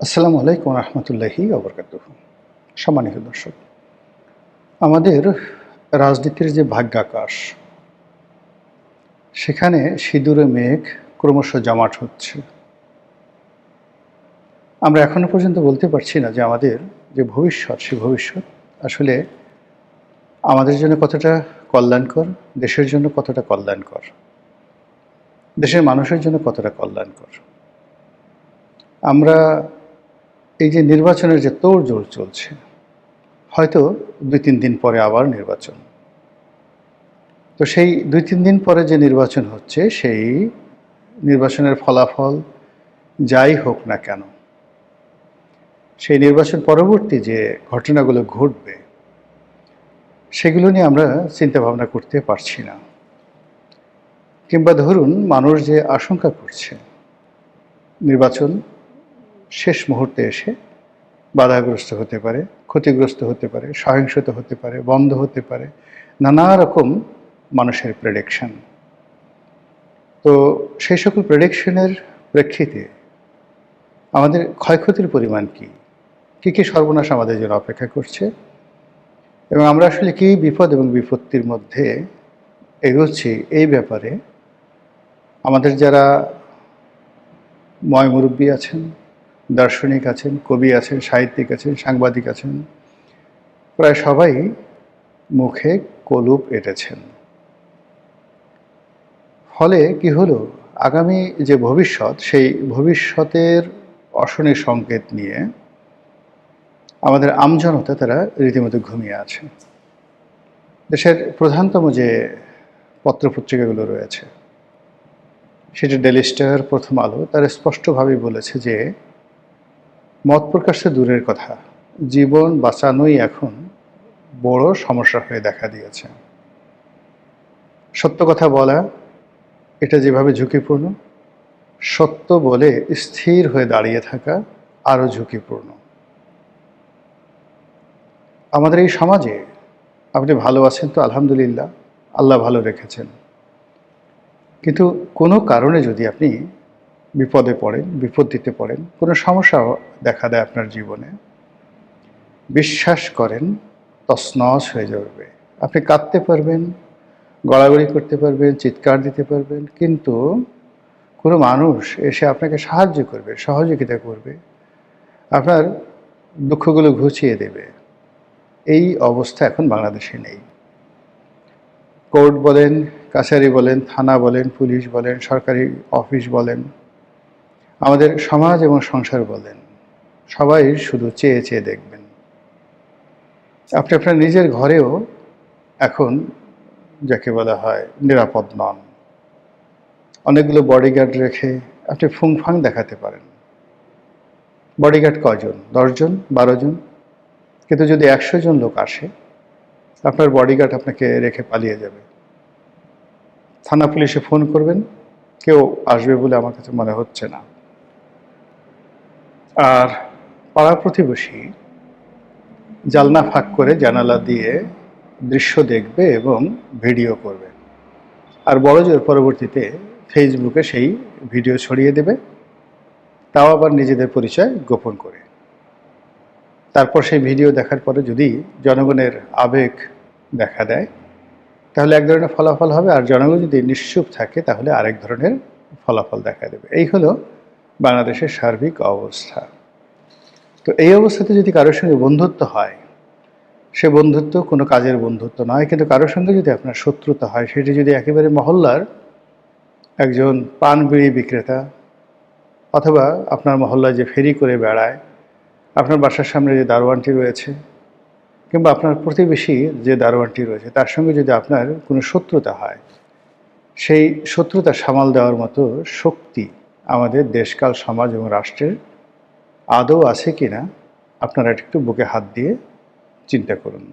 আসসালামু আলাইকুম রহমতুল্লাহি ওবরকাতুহ। সম্মানিত দর্শক, আমাদের রাজনীতির যে ভাগ্যাকাশ, সেখানে সিঁদুরে মেঘ ক্রমশ জমাট হচ্ছে। আমরা এখনো পর্যন্ত বলতে পারছি না যে আমাদের যে ভবিষ্যৎ, সে ভবিষ্যৎ আসলে আমাদের জন্য কতটা কল্যাণকর, দেশের জন্য কতটা কল্যাণকর, দেশের মানুষের জন্য কতটা কল্যাণকর। আমরা এই যে নির্বাচনের যে তোড়জোড় চলছে, হয়তো ২-৩ দিন পরে আবার নির্বাচন। তো সেই ২-৩ দিন পরে যে নির্বাচন হচ্ছে, সেই নির্বাচনের ফলাফল যাই হোক না কেন, সেই নির্বাচন পরবর্তী যে ঘটনাগুলো ঘটবে, সেগুলো নিয়ে আমরা চিন্তাভাবনা করতে পারছি না। কিংবা ধরুন, মানুষ যে আশঙ্কা করছে নির্বাচন শেষ মুহূর্তে এসে বাধাগ্রস্ত হতে পারে, ক্ষতিগ্রস্ত হতে পারে, সহিংসতা হতে পারে, বন্ধ হতে পারে, নানা রকম মানুষের প্রেডিকশন। তো সেই সকল প্রেডিকশনের প্রেক্ষিতে আমাদের ক্ষয়ক্ষতির পরিমাণ কী কী সর্বনাশ আমাদের জন্য অপেক্ষা করছে, এবং আমরা আসলে কী বিপদ এবং বিপত্তির মধ্যে এগোচ্ছি, এই ব্যাপারে আমাদের যারা ময়-মুরব্বী আছেন, দার্শনিক আছেন, কবি আছেন, সাহিত্যিক আছেন, সাংবাদিক আছেন, প্রায় সবাই মুখে কলুপ এঁটেছেন। ফলে কি হলো, আগামী যে ভবিষ্যৎ, সেই ভবিষ্যতের অশনি সংকেত নিয়ে আমাদের আমজনতা তারা রীতিমতো ঘুমিয়ে আছে। দেশের প্রধানতম যে পত্রপত্রিকাগুলো রয়েছে, সেটি ডেইলি স্টার, প্রথম আলো, তারা স্পষ্টভাবেই বলেছে যে মত প্রকাশ তো দূরের কথা, জীবন বাঁচানোই এখন বড় সমস্যা হয়ে দেখা দিয়েছে। সত্য কথা বলা, এটা যেভাবে ঝুঁকিপূর্ণ, সত্য বলে স্থির হয়ে দাঁড়িয়ে থাকা আরও ঝুঁকিপূর্ণ। আমাদের এই সমাজে আপনি ভালো আছেন তো আলহামদুলিল্লাহ, আল্লাহ ভালো রেখেছেন, কিন্তু কোনো কারণে যদি আপনি বিপদে পড়েন, বিপত্তিতে পড়েন, কোনো সমস্যা দেখা দেয় আপনার জীবনে, বিশ্বাস করেন তছনছ হয়ে যাবে। আপনি কাঁদতে পারবেন, গড়াগড়ি করতে পারবেন, চিৎকার দিতে পারবেন, কিন্তু কোনো মানুষ এসে আপনাকে সাহায্য করবে, সহযোগিতা করবে, আপনার দুঃখগুলো ঘুচিয়ে দেবে, এই অবস্থা এখন বাংলাদেশে নেই। কোর্ট বলেন, কাছারি বলেন, থানা বলেন, পুলিশ বলেন, সরকারি অফিস বলেন, আমাদের সমাজ এবং সংসার বলেন, সবাই শুধু চেয়ে চেয়ে দেখবেন। আপনি আপনার নিজের ঘরেও এখন যাকে বলা হয় নিরাপদ নন। অনেকগুলো বডিগার্ড রেখে আপনি ফুংফাং দেখাতে পারেন। বডিগার্ড কয়জন? 10 জন, 12 জন, কিন্তু যদি 100 জন লোক আসে, আপনার বডিগার্ড আপনাকে রেখে পালিয়ে যাবে। থানা পুলিশে ফোন করবেন, কেউ আসবে বলে আমার কাছে মনে হচ্ছে না। আর পাড়া প্রতিবেশী জানলা ফাঁক করে জানালা দিয়ে দৃশ্য দেখবে এবং ভিডিও করবে, আর বড়জোর পরবর্তীতে ফেসবুকে সেই ভিডিও ছড়িয়ে দেবে, তাও আবার নিজেদের পরিচয় গোপন করে। তারপর সেই ভিডিও দেখার পরে যদি জনগণের আবেগ দেখা দেয়, তাহলে এক ধরনের ফলাফল হবে, আর জনগণ যদি নিশ্চুপ থাকে তাহলে আরেক ধরনের ফলাফল দেখা দেবে। এই হলো বাংলাদেশের সার্বিক অবস্থা। তো এই অবস্থাতে যদি কারোর সঙ্গে বন্ধুত্ব হয়, সে বন্ধুত্ব কোনো কাজের বন্ধুত্ব নয়, কিন্তু কারোর সঙ্গে যদি আপনার শত্রুতা হয়, সেটি যদি একেবারে মহল্লার একজন পান বিড়ি বিক্রেতা, অথবা আপনার মহল্লায় যে ফেরি করে বেড়ায়, আপনার বাসার সামনে যে দারোয়ানটি রয়েছে, কিংবা আপনার প্রতিবেশী যে দারোয়ানটি রয়েছে, তার সঙ্গে যদি আপনার কোনো শত্রুতা হয়, সেই শত্রুতা সামাল দেওয়ার মতো শক্তি আমাদের দেশকাল, সমাজ এবং রাষ্ট্রের আদৌ আছে কি না, আপনারা একটু বুকে হাত দিয়ে চিন্তা করুন।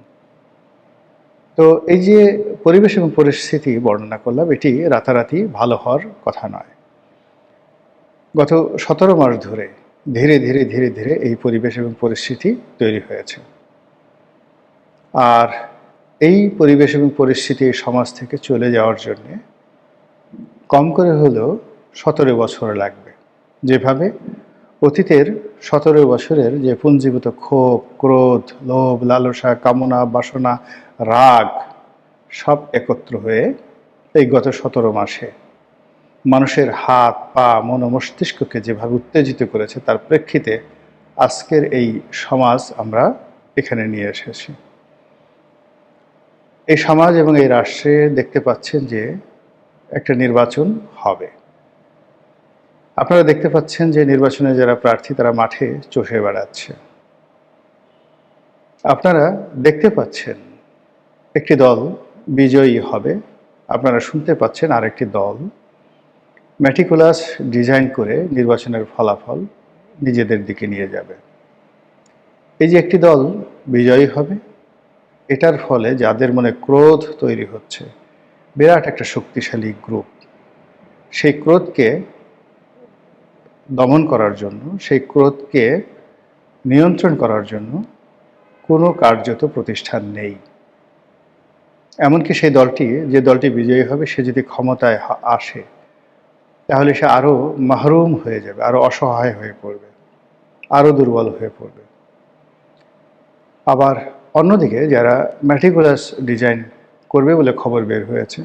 তো এই যে পরিবেশ এবং পরিস্থিতি বর্ণনা করলাম, এটি রাতারাতি ভালো হওয়ার কথা নয়। গত 17 মাস ধরে ধীরে ধীরে ধীরে ধীরে এই পরিবেশ এবং পরিস্থিতি তৈরি হয়েছে। আর এই পরিবেশ এবং পরিস্থিতি সমাজ থেকে চলে যাওয়ার জন্যে কম করে হলেও 17 বছর লাগবে। যেভাবে অতীতের 17 বছরের যে পুঞ্জীভূত ক্ষোভ, ক্রোধ, লোভ, লালসা, কামনা, বাসনা, রাগ সব একত্র হয়ে এই গত 17 মাসে মানুষের হাত, পা, মন ও মস্তিষ্ককে যেভাবে উত্তেজিত করেছে তার প্রেক্ষিতে আজকের এই সমাজ আমরা এখানে নিয়ে এসেছি। এই সমাজ এবং এই রাষ্ট্রে দেখতে পাচ্ছেন যে একটা নির্বাচন হবে। আপনারা দেখতে পাচ্ছেন যে নির্বাচনে যারা প্রার্থী তারা মাঠে চষে বেড়াচ্ছে। আপনারা দেখতে পাচ্ছেন একটি দল বিজয়ী হবে, আপনারা শুনতে পাচ্ছেন আরেকটি দল ম্যাটিকুলাস ডিজাইন করে নির্বাচনের ফলাফল নিজেদের দিকে নিয়ে যাবে। এই যে একটি দল বিজয়ী হবে, এটার ফলে যাদের মনে ক্রোধ তৈরি হচ্ছে, বিরাট একটা শক্তিশালী গ্রুপ, সেই ক্রোধকে দমন করার জন্য, সেই ক্রোধকে নিয়ন্ত্রণ করার জন্য কোনো কার্যত প্রতিষ্ঠান নেই। এমনকি সেই দলটি, যে দলটি বিজয়ী হবে, সে যদি ক্ষমতায় আসে তাহলে সে আরও মাহরুম হয়ে যাবে, আরও অসহায় হয়ে পড়বে, আরও দুর্বল হয়ে পড়বে। আবার অন্যদিকে যারা ম্যাটিকুলাস ডিজাইন করবে বলে খবর বের হয়েছে,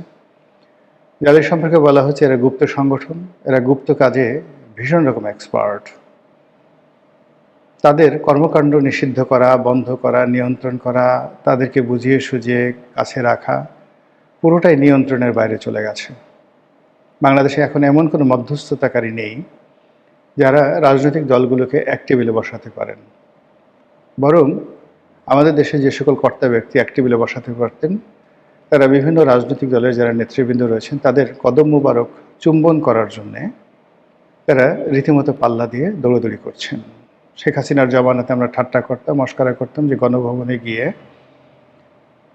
যাদের সম্পর্কে বলা হচ্ছে এরা গুপ্ত সংগঠন, এরা গুপ্ত কাজে ভীষণ রকম এক্সপার্ট, তাদের কর্মকাণ্ড নিষিদ্ধ করা, বন্ধ করা, নিয়ন্ত্রণ করা, তাদেরকে বুঝিয়ে সুঝিয়ে কাছে রাখা, পুরোটাই নিয়ন্ত্রণের বাইরে চলে গেছে। বাংলাদেশে এখন এমন কোনো মধ্যস্থতাকারী নেই যারা রাজনৈতিক দলগুলোকে এক টেবিলে বসাতে পারেন। বরং আমাদের দেশে যে সকল কর্তা ব্যক্তি এক টেবিলে বসাতে পারতেন, তারা বিভিন্ন রাজনৈতিক দলের যারা নেতৃবৃন্দ রয়েছেন তাদের কদম মোবারক চুম্বন করার জন্যে তারা রীতিমতো পাল্লা দিয়ে দৌড়দৌড়ি করছেন। শেখ হাসিনার জমানাতে আমরা ঠাট্টা করতাম, মস্করা করতাম যে গণভবনে গিয়ে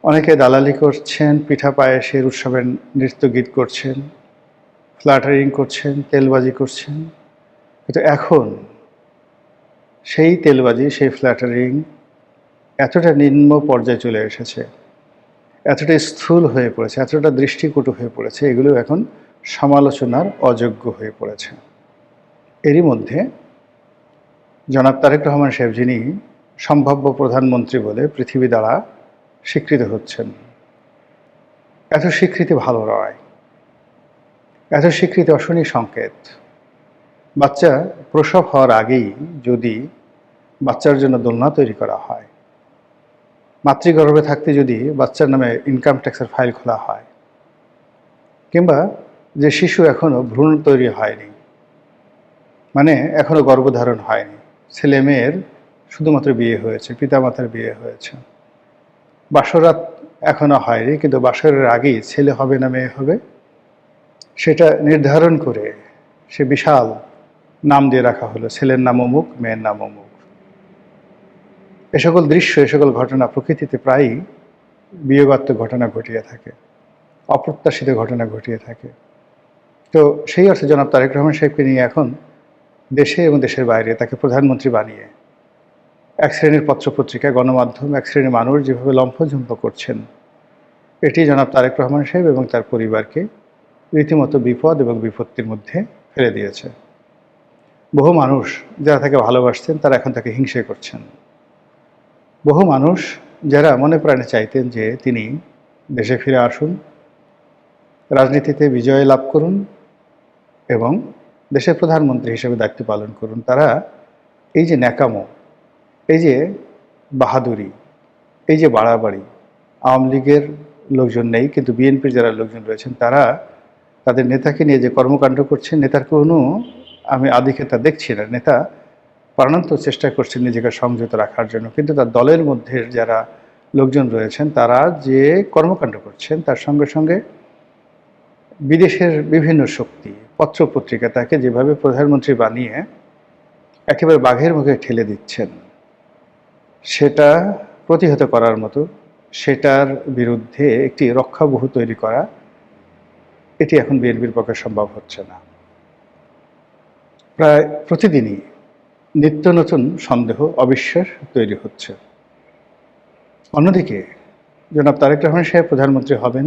অনেকে দালালি করছেন, পিঠা পায়েসের উৎসবের নৃত্য গীত করছেন, ফ্ল্যাটারিং করছেন, তেলবাজি করছেন। কিন্তু এখন সেই তেলবাজি, সেই ফ্ল্যাটারিং এতটা নিম্ন পর্যায়ে চলে এসেছে, এতটা স্থূল হয়ে পড়েছে, এতটা দৃষ্টিকটু হয়ে পড়েছে, এগুলো এখন সমালোচনার অযোগ্য হয়ে পড়েছে। এরই মধ্যে জনাব তারেক রহমান সাহেব, যিনি সম্ভাব্য প্রধানমন্ত্রী বলে পৃথিবী দ্বারা স্বীকৃত হচ্ছেন, এত স্বীকৃতি ভালো নয়, এত স্বীকৃতি অশনি সংকেত। বাচ্চা প্রসব হওয়ার আগেই যদি বাচ্চার জন্য দোলনা তৈরি করা হয়, মাতৃগর্ভে থাকতে যদি বাচ্চার নামে ইনকাম ট্যাক্সের ফাইল খোলা হয়, কিংবা যে শিশু এখনও ভ্রূণ তৈরি হয়নি, মানে এখনও গর্ভধারণ হয়নি, ছেলে মেয়ের শুধুমাত্র বিয়ে হয়েছে, পিতামাতার বিয়ে হয়েছে, বাসরাত এখনও হয়নি, কিন্তু বাসরের আগেই ছেলে হবে না মেয়ে হবে সেটা নির্ধারণ করে সে বিশাল নাম দিয়ে রাখা হলো, ছেলের নাম অমুক, মেয়ের নাম অমুক। এ সকল দৃশ্য, এ সকল ঘটনা প্রকৃতিতে প্রায়ই বিয়োগাত্মক ঘটনা ঘটিয়ে থাকে, অপ্রত্যাশিত ঘটনা ঘটিয়ে থাকে। তো সেই অর্থে জনাব তারেক রহমান সাহেবকে নিয়ে এখন দেশে এবং দেশের বাইরে তাকে প্রধানমন্ত্রী বানিয়ে এক শ্রেণীর পত্রপত্রিকা, গণমাধ্যম, এক শ্রেণীর মানুষ যেভাবে লম্ফঝম্প করছেন, এটি জনাব তারেক রহমান সাহেব এবং তার পরিবারকে রীতিমতো বিপদ এবং বিপত্তির মধ্যে ফেলে দিয়েছে। বহু মানুষ যারা তাকে ভালোবাসতেন তারা এখন তাকে হিংসে করছেন। বহু মানুষ যারা মনে প্রাণে চাইতেন যে তিনি দেশে ফিরে আসুন, রাজনীতিতে বিজয় লাভ করুন এবং দেশের প্রধানমন্ত্রী হিসেবে দায়িত্ব পালন করুন, তারা এই যে ন্যাকামো, এই যে বাহাদুরি, এই যে বাড়াবাড়ি, আওয়ামী লীগের লোকজন নেই কিন্তু বিএনপির যারা লোকজন রয়েছেন তারা তাদের নেতাকে নিয়ে যে কর্মকাণ্ড করছেন, নেতার কোনো আমি আধিক্যতা দেখছি না। নেতা প্রাণান্তর চেষ্টা করছেন নিজেকে সংযত রাখার জন্য, কিন্তু তার দলের মধ্যে যারা লোকজন রয়েছেন তারা যে কর্মকাণ্ড করছেন তার সঙ্গে সঙ্গে বিদেশের বিভিন্ন শক্তি, পত্রপত্রিকা তাকে যেভাবে প্রধানমন্ত্রী বানিয়ে একেবারে বাঘের মুখে ঠেলে দিচ্ছেন, সেটা প্রতিহত করার মতো, সেটার বিরুদ্ধে একটি রক্ষাবহু তৈরি করা, এটি এখন বিএনপির পক্ষে সম্ভব হচ্ছে না। প্রায় প্রতিদিনই নিত্য নতুন সন্দেহ, অবিশ্বাস তৈরি হচ্ছে। অন্যদিকে জনাব তারেক রহমান সাহেব প্রধানমন্ত্রী হবেন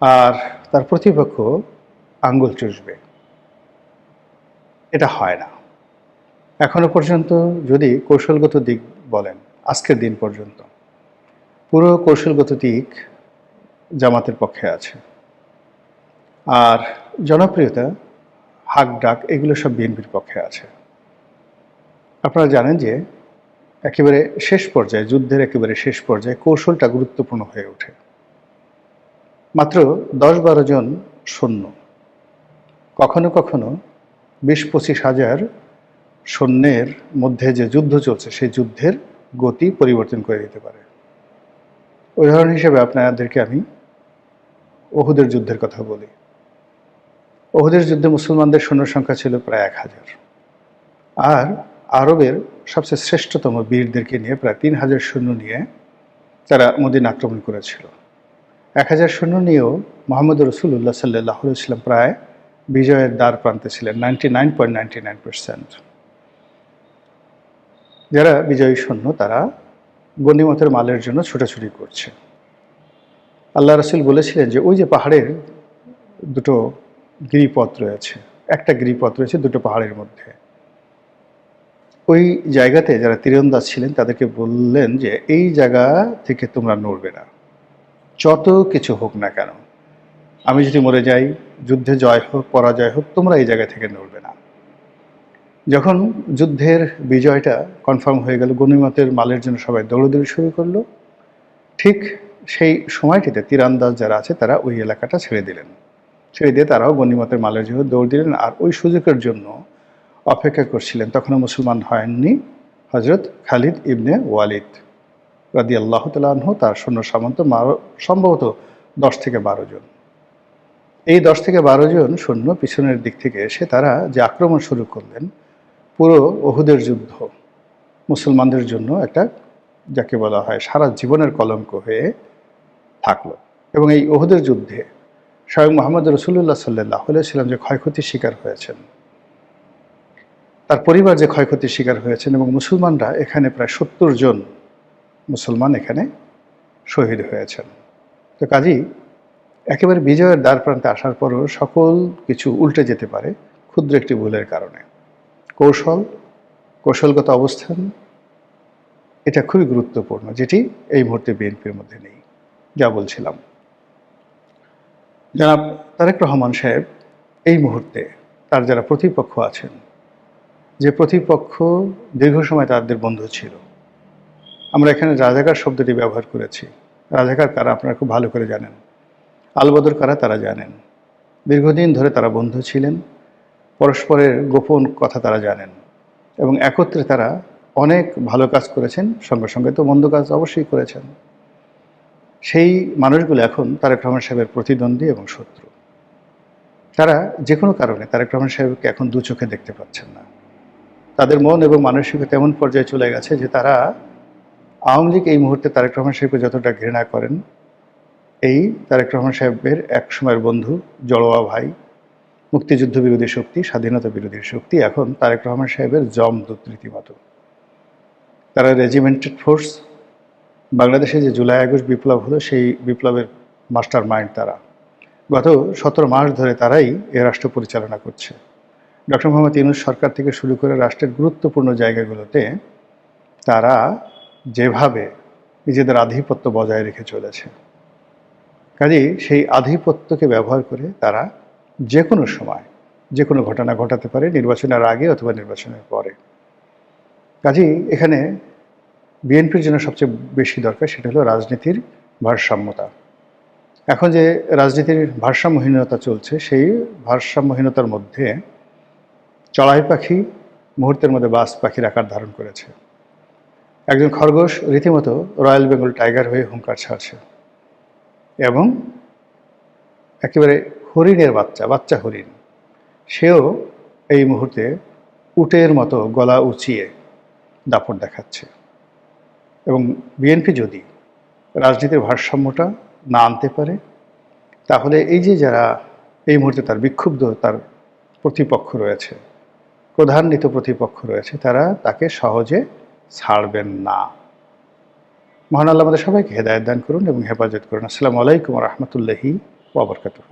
আর তার প্রতিপক্ষ আঙ্গুল চুষবে, এটা হয় না। এখনো পর্যন্ত যদি কৌশলগত দিক বলেন, আজকের দিন পর্যন্ত পুরো কৌশলগত দিক জামাতের পক্ষে আছে, আর জনপ্রিয়তা, হাক ডাক, এগুলো সব বিএনপির পক্ষে আছে। আপনারা জানেন যে একেবারে শেষ পর্যায়ে, যুদ্ধের একেবারে শেষ পর্যায়ে কৌশলটা গুরুত্বপূর্ণ হয়ে ওঠে। মাত্র 10-12 জন সৈন্য কখনো কখনো 20-25 হাজার সৈন্যের মধ্যে যে যুদ্ধ চলছে সেই যুদ্ধের গতি পরিবর্তন করে দিতে পারে। উদাহরণ হিসেবে আপনাদেরকে আমি ওহুদের যুদ্ধের কথা বলি। ওহুদের যুদ্ধে মুসলমানদের সৈন্য সংখ্যা ছিল প্রায় 1000, আর আরবের সবচেয়ে শ্রেষ্ঠতম বীরদেরকে নিয়ে প্রায় 3000 সৈন্য নিয়ে তারা মদিনা আক্রমণ করেছিল। 1000 সৈন্য নিয়েও মুহাম্মদ রাসূলুল্লাহ সাল্লাল্লাহু আলাইহি ওয়াসাল্লাম প্রায় বিজয়ের দ্বার প্রান্তে ছিলেন 99.99%। যারা বিজয়ী সৈন্য তারা গনিমতের মালের জন্য ছোটাছুটি করছে। আল্লাহ রাসূল বলেছিলেন যে ওই যে পাহাড়ের দুটো গিরিপথ রয়েছে, একটা গিরিপথ রয়েছে দুটো পাহাড়ের মধ্যে, ওই জায়গাতে যারা তীরন্দাজ ছিলেন তাদেরকে বললেন যে এই জায়গা থেকে তোমরা নড়বে না, যত কিছু হোক না কেন, আমি যদি মরে যাই, যুদ্ধে জয় হোক পরাজয় হোক, তোমরা এই জায়গা থেকে নড়বে না। যখন যুদ্ধের বিজয়টা কনফার্ম হয়ে গেল, গনিমতের মালের জন্য সবাই দৌড়দৌড়ি শুরু করলো, ঠিক সেই সময়টিতে তীরন্দাজ যারা আছে তারা ওই এলাকাটা ছেড়ে দিলেন। ছেড়ে দিয়ে তারাও গনিমতের মালের জন্য দৌড় দিলেন, আর ওই সুযোগের জন্য অপেক্ষা করছিলেন তখনও মুসলমান হয়ননি হজরত খালিদ ইবনে ওয়ালিদ রাদিয়াল্লাহু তাআলা আনহু। তার সৈন্য সামন্ত সম্ভবত 10-12 জন। এই 10-12 জন সৈন্য পিছনের দিক থেকে এসে তারা যে আক্রমণ শুরু করলেন, পুরো ওহুদের যুদ্ধ মুসলমানদের জন্য একটা, যাকে বলা হয় সারা জীবনের কলঙ্ক হয়ে থাকলো। এবং এই ওহুদের যুদ্ধে স্বয়ং মুহাম্মদ রাসূলুল্লাহ সাল্লাল্লাহু আলাইহি ওয়াসাল্লাম যে ক্ষয়ক্ষতির শিকার হয়েছেন, তার পরিবার যে ক্ষয়ক্ষতির শিকার হয়েছেন, এবং মুসলমানরা এখানে প্রায় 70 জন মুসলমান এখানে শহীদ হয়েছেন। তো কাজেই একেবারে বিজয়ের দ্বার প্রান্তে আসার পরও সকল কিছু উল্টে যেতে পারে ক্ষুদ্র একটি ভুলের কারণে। কৌশলগত অবস্থান, এটা খুবই গুরুত্বপূর্ণ, যেটি এই মুহূর্তে বিএনপির মধ্যে নেই। যা বলছিলাম, জনাব তারেক রহমান সাহেব এই মুহূর্তে তার যারা প্রতিপক্ষ আছেন, যে প্রতিপক্ষ দীর্ঘ সময় তাদের বন্ধু ছিল, আমরা এখানে রাজাকার শব্দটি ব্যবহার করেছি। রাজাকার কারা আপনারা খুব ভালো করে জানেন, আলবদর কারা তারা জানেন। দীর্ঘদিন ধরে তারা বন্ধু ছিলেন, পরস্পরের গোপন কথা তারা জানেন, এবং একত্রে তারা অনেক ভালো কাজ করেছেন, সঙ্গে সঙ্গে তো মন্দ কাজ অবশ্যই করেছেন। সেই মানুষগুলো এখন তারেক রহমান সাহেবের প্রতিদ্বন্দ্বী এবং শত্রু। তারা যে কোনো কারণে তারেক রহমান সাহেবকে এখন দু চোখে দেখতে পাচ্ছেন না। তাদের মন এবং মানসিকতা এমন পর্যায়ে চলে গেছে যে তারা আওয়ামী লীগ এই মুহূর্তে তারেক রহমান সাহেবকে যতটা ঘৃণা করেন, এই তারেক রহমান সাহেবের এক সময়ের বন্ধু, জড়োয়া ভাই, মুক্তিযুদ্ধ বিরোধী শক্তি, স্বাধীনতা বিরোধী শক্তি এখন তারেক রহমান সাহেবের জমদূত রীতিমতো। তারা রেজিমেন্টেড ফোর্স। বাংলাদেশে যে জুলাই আগস্ট বিপ্লব হলো, সেই বিপ্লবের মাস্টার মাইন্ড তারা। গত 17 মাস ধরে তারাই এ রাষ্ট্র পরিচালনা করছে। ডক্টর মোহাম্মদ ইউনূস সরকার থেকে শুরু করে রাষ্ট্রের গুরুত্বপূর্ণ জায়গাগুলোতে তারা যেভাবে নিজেদের আধিপত্য বজায় রেখে চলেছে, কাজেই সেই আধিপত্যকে ব্যবহার করে তারা যে কোনো সময় যে কোনো ঘটনা ঘটাতে পারে, নির্বাচনের আগে অথবা নির্বাচনের পরে। কাজেই এখানে বিএনপির জন্য সবচেয়ে বেশি দরকার সেটা হলো রাজনীতির ভারসাম্যতা। এখন যে রাজনীতির ভারসাম্যহীনতা চলছে, সেই ভারসাম্যহীনতার মধ্যে চড়াই পাখি মুহূর্তের মধ্যে বাজ পাখির আকার ধারণ করেছে। একজন খরগোশ রীতিমতো রয়্যাল বেঙ্গল টাইগার হয়ে হুঙ্কার ছাড়ছে, এবং একেবারে হরিণের বাচ্চা হরিণ, সেও এই মুহূর্তে উটের মতো গলা উঁচিয়ে দাপট দেখাচ্ছে। এবং বিএনপি যদি রাজনীতির ভারসাম্যটা না আনতে পারে, তাহলে এই যে যারা এই মুহূর্তে তার বিক্ষুব্ধ, তার প্রতিপক্ষ রয়েছে, ক্রোধান্বিত প্রতিপক্ষ রয়েছে, তারা তাকে সহজে ছাড়বেন না। মহান আল্লাহ আমাদের সবাইকে হেদায়েত দান করুন এবং হেফাজত করুন। আসসালামু আলাইকুম ওয়া রাহমাতুল্লাহি ওয়া বারাকাতুহু।